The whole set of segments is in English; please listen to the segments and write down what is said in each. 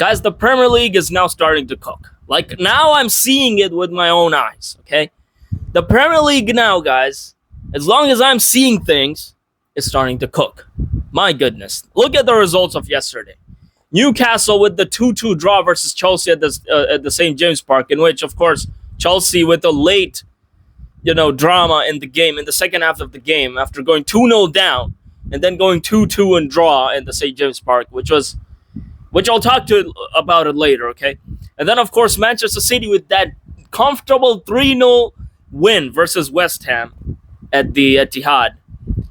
Guys, the Premier League is now starting to cook. Like, now I'm seeing it with my own eyes, okay? The Premier League now, guys, as long as I'm seeing things, is starting to cook. My goodness. Look at the results of yesterday. Newcastle with the 2-2 draw versus Chelsea at the St. James Park, in which, of course, Chelsea with a late, drama in the game, in the second half of the game, after going 2-0 down, and then going 2-2 and draw in the St. James Park, which I'll talk to about it later, okay? And then, of course, Manchester City with that comfortable 3-0 win versus West Ham at the Etihad.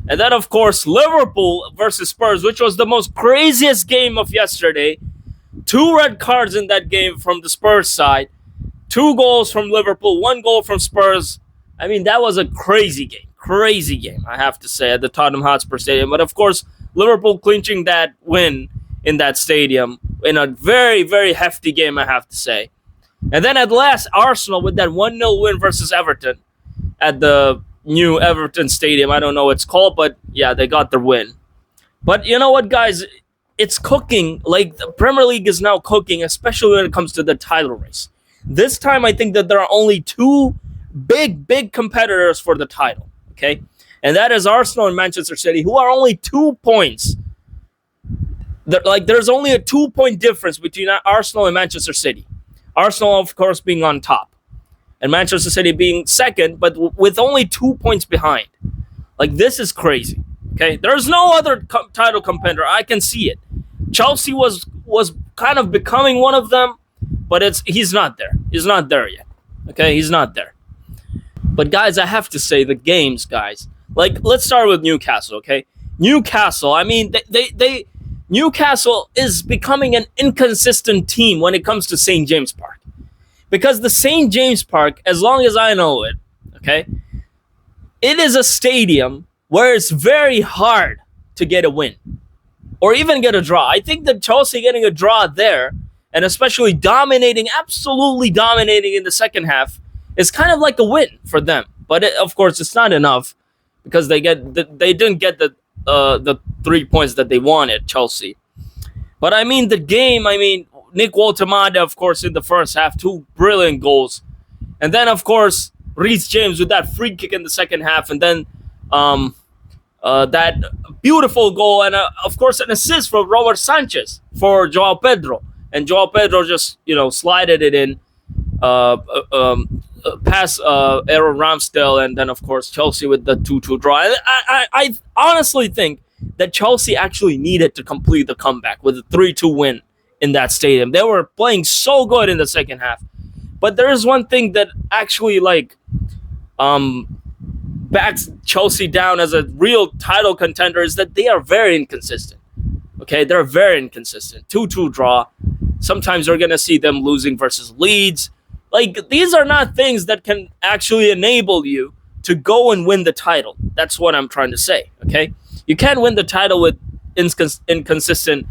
And then, of course, Liverpool versus Spurs, which was the most craziest game of yesterday. 2 red cards in that game from the Spurs side. 2 goals from Liverpool, 1 goal from Spurs. I mean, that was a crazy game, I have to say, at the Tottenham Hotspur Stadium. But, of course, Liverpool clinching that win in that stadium in a very, very hefty game, I have to say. And then at last, Arsenal with that 1-0 win versus Everton at the new Everton Stadium. I don't know what it's called, but yeah, they got their win. But you know what, guys? It's cooking. Like, the Premier League is now cooking, especially when it comes to the title race. This time, I think that there are only 2 big competitors for the title, okay? And that is Arsenal and Manchester City, who are only 2 points. There's only a 2-point difference between Arsenal and Manchester City. Arsenal, of course, being on top, and Manchester City being second, but with only 2 points behind. Like, this is crazy, okay? There's no other title contender. I can see it. Chelsea was kind of becoming one of them, but he's not there. He's not there yet, okay? He's not there. But, guys, I have to say, the games, guys. Like, let's start with Newcastle, okay? Newcastle, I mean, Newcastle is becoming an inconsistent team when it comes to St. James Park. Because the St. James Park, as long as I know it, okay, it is a stadium where it's very hard to get a win or even get a draw. I think that Chelsea getting a draw there, and especially absolutely dominating in the second half, is kind of like a win for them. But of course, it's not enough because they didn't get the 3 points that they wanted, Chelsea. But I mean, the game, Nick Waltemada, of course, in the first half, 2 brilliant goals. And then, of course, Reece James with that free kick in the second half. And then that beautiful goal. And, of course, an assist from Robert Sanchez for Joao Pedro. And Joao Pedro just, slided it in past Aaron Ramsdale. And then, of course, Chelsea with the 2-2 draw. And I honestly think that Chelsea actually needed to complete the comeback with a 3-2 win in that stadium. They were playing so good in the second half. But there is one thing that actually backs Chelsea down as a real title contender, is that they are very inconsistent. Okay, they're very inconsistent. 2-2 draw. Sometimes you're going to see them losing versus Leeds. Like, these are not things that can actually enable you to go and win the title. That's what I'm trying to say, okay? You can't win the title with inconsistent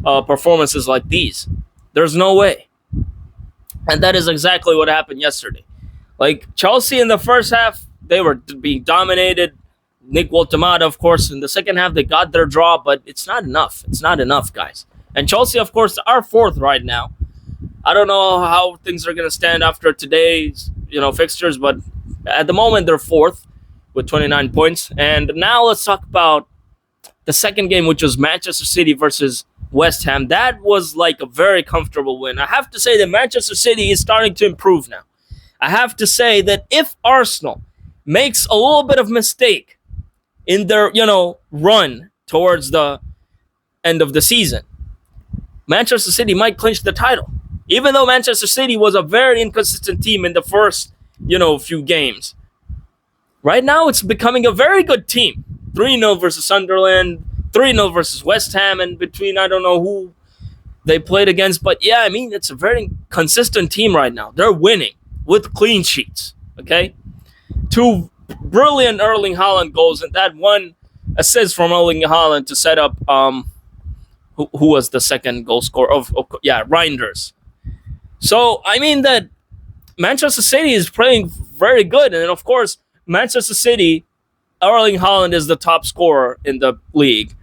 performances like these. There's no way. And that is exactly what happened yesterday. Like, Chelsea in the first half, they were being dominated. Nick Waltemada, of course, in the second half, they got their draw, but it's not enough. It's not enough, guys. And Chelsea, of course, are 4th right now. I don't know how things are going to stand after today's, fixtures, but at the moment, they're 4th with 29 points. And now let's talk about the second game, which was Manchester City versus West Ham. That was like a very comfortable win. I have to say that Manchester City is starting to improve now. I have to say that if Arsenal makes a little bit of mistake in their, run towards the end of the season, Manchester City might clinch the title. Even though Manchester City was a very inconsistent team in the first, few games. Right now, it's becoming a very good team. 3-0 versus Sunderland, 3-0 versus West Ham, and between, I don't know who they played against. But yeah, it's a very consistent team right now. They're winning with clean sheets, okay? 2 brilliant Erling Haaland goals, and that 1 assist from Erling Haaland to set up, who was the second goal scorer? Reinders. So, that Manchester City is playing very good. And, of course, Manchester City, Erling Haaland is the top scorer in the league.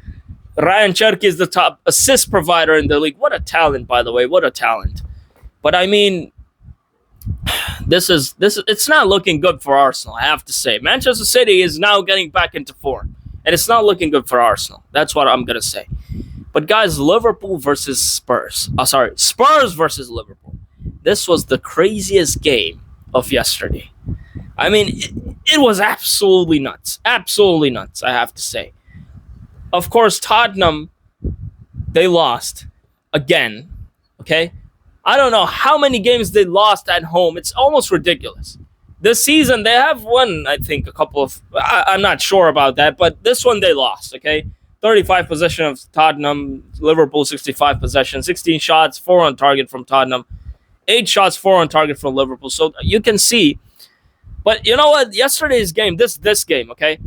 Ryan Cherky is the top assist provider in the league. What a talent, by the way. What a talent. But I mean, this is it's not looking good for Arsenal, I have to say. Manchester City is now getting back into form, and it's not looking good for Arsenal. That's what I'm gonna say. But guys, Liverpool versus Spurs. Spurs versus Liverpool. This was the craziest game of yesterday. I mean, it was absolutely nuts. Absolutely nuts, I have to say. Of course, Tottenham, they lost again. Okay? I don't know how many games they lost at home. It's almost ridiculous. This season, they have won, I think, a couple of... I'm not sure about that, but this one they lost, okay? 35 possession of Tottenham, Liverpool 65 possession, 16 shots, 4 on target from Tottenham, 8 shots, 4 on target from Liverpool. So you can see. But you know what? Yesterday's game, this game, okay?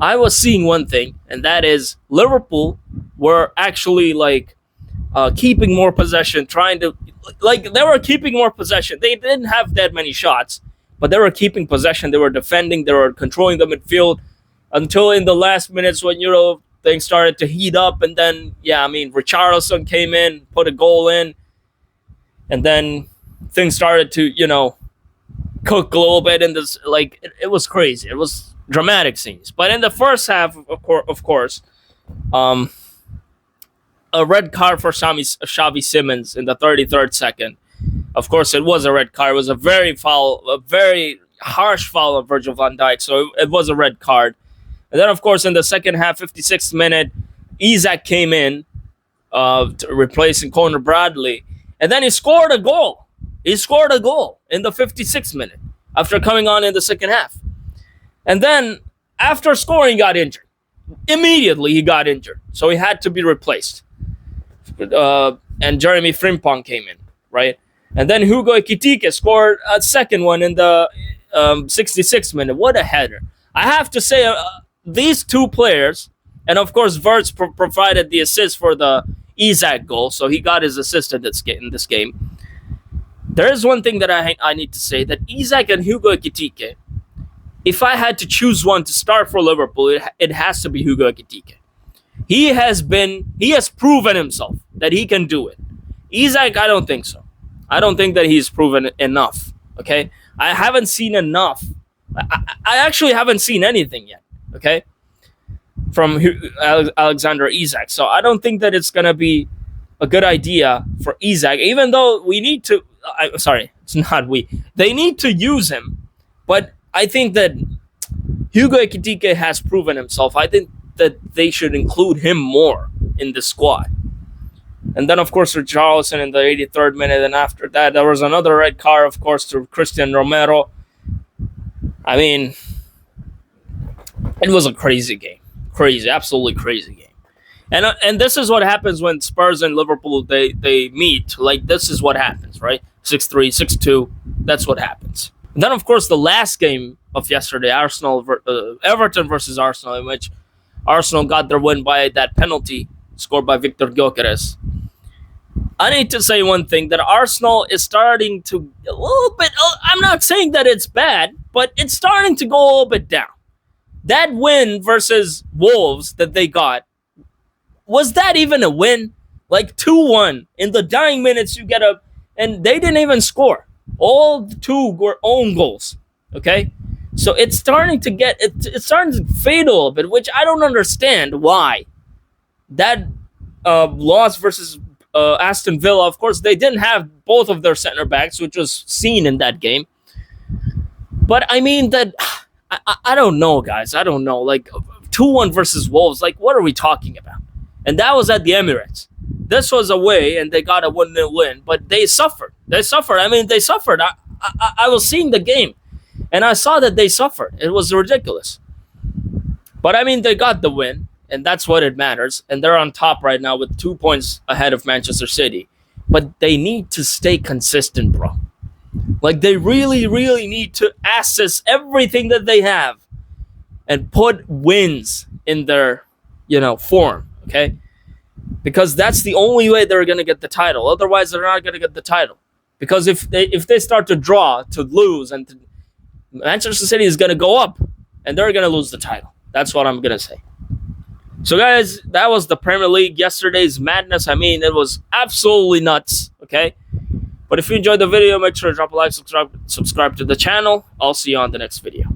I was seeing one thing, and that is Liverpool were actually keeping more possession, trying to they were keeping more possession. They didn't have that many shots, but they were keeping possession. They were defending. They were controlling the midfield until in the last minutes when things started to heat up, and then Richarlison came in, put a goal in, and then things started to cook a little bit in this. It was crazy. It was dramatic scenes. But in the first half, of course, a red card for Xavi Simons in the 33rd second. Of course, it was a red card. It was a very harsh foul of Virgil van Dijk. So it was a red card. And then, of course, in the second half, 56th minute, Isak came in, replacing Conor Bradley. And then he scored a goal. He scored a goal in the 56th minute after coming on in the second half. And then, after scoring, he got injured. Immediately, he got injured. So he had to be replaced. And Jeremy Frimpong came in, right? And then Hugo Ekitike scored a second one in the 66th minute. What a header. I have to say, these two players, and of course, Wirtz provided the assist for the Isak goal, so he got his assist in this game. There is one thing that I need to say, that Isak and Hugo Ekitike, if I had to choose one to start for Liverpool, it has to be Hugo Ekitike. He has proven himself that he can do it. Isak, I don't think so. I don't think that he's proven enough. Okay? I haven't seen enough. I actually haven't seen anything yet. Okay? From Alexander Isak. So I don't think that it's going to be a good idea for Isak, even though we need to... it's not we. They need to use him. But I think that Hugo Ekitike has proven himself. I think that they should include him more in the squad. And then, of course, Richarlison in the 83rd minute. And after that, there was another red card, of course, to Christian Romero. I mean, it was a crazy game. Crazy, absolutely crazy game. And this is what happens when Spurs and Liverpool, they meet. This is what happens, right? 6-3, 6-2. That's what happens. And then, of course, the last game of yesterday, Everton versus Arsenal, in which Arsenal got their win by that penalty scored by Victor Gyökeres. I need to say one thing, that Arsenal is starting to a little bit... I'm not saying that it's bad, but it's starting to go a little bit down. That win versus Wolves that they got, was that even a win? 2-1. In the dying minutes, you get a... And they didn't even score. All two were own goals. Okay? So it's starting to get... It's starting to fade a little bit, which I don't understand why. That loss versus Aston Villa, of course, they didn't have both of their center backs, which was seen in that game. But I mean that... I don't know, guys. I don't know. 2-1 versus Wolves. What are we talking about? And that was at the Emirates. This was away, and they got a 1-0 win. But they suffered. They suffered. I mean, they suffered. I was seeing the game, and I saw that they suffered. It was ridiculous. But, I mean, they got the win, and that's what it matters. And they're on top right now with 2 points ahead of Manchester City. But they need to stay consistent, bro. They really, really need to assess everything that they have and put wins in their, form, okay? Because that's the only way they're going to get the title. Otherwise, they're not going to get the title. Because if they start to draw, to lose, Manchester City is going to go up, and they're going to lose the title. That's what I'm going to say. So, guys, that was the Premier League. Yesterday's madness. I mean, it was absolutely nuts. Okay. But if you enjoyed the video, make sure to drop a like, subscribe to the channel. I'll see you on the next video.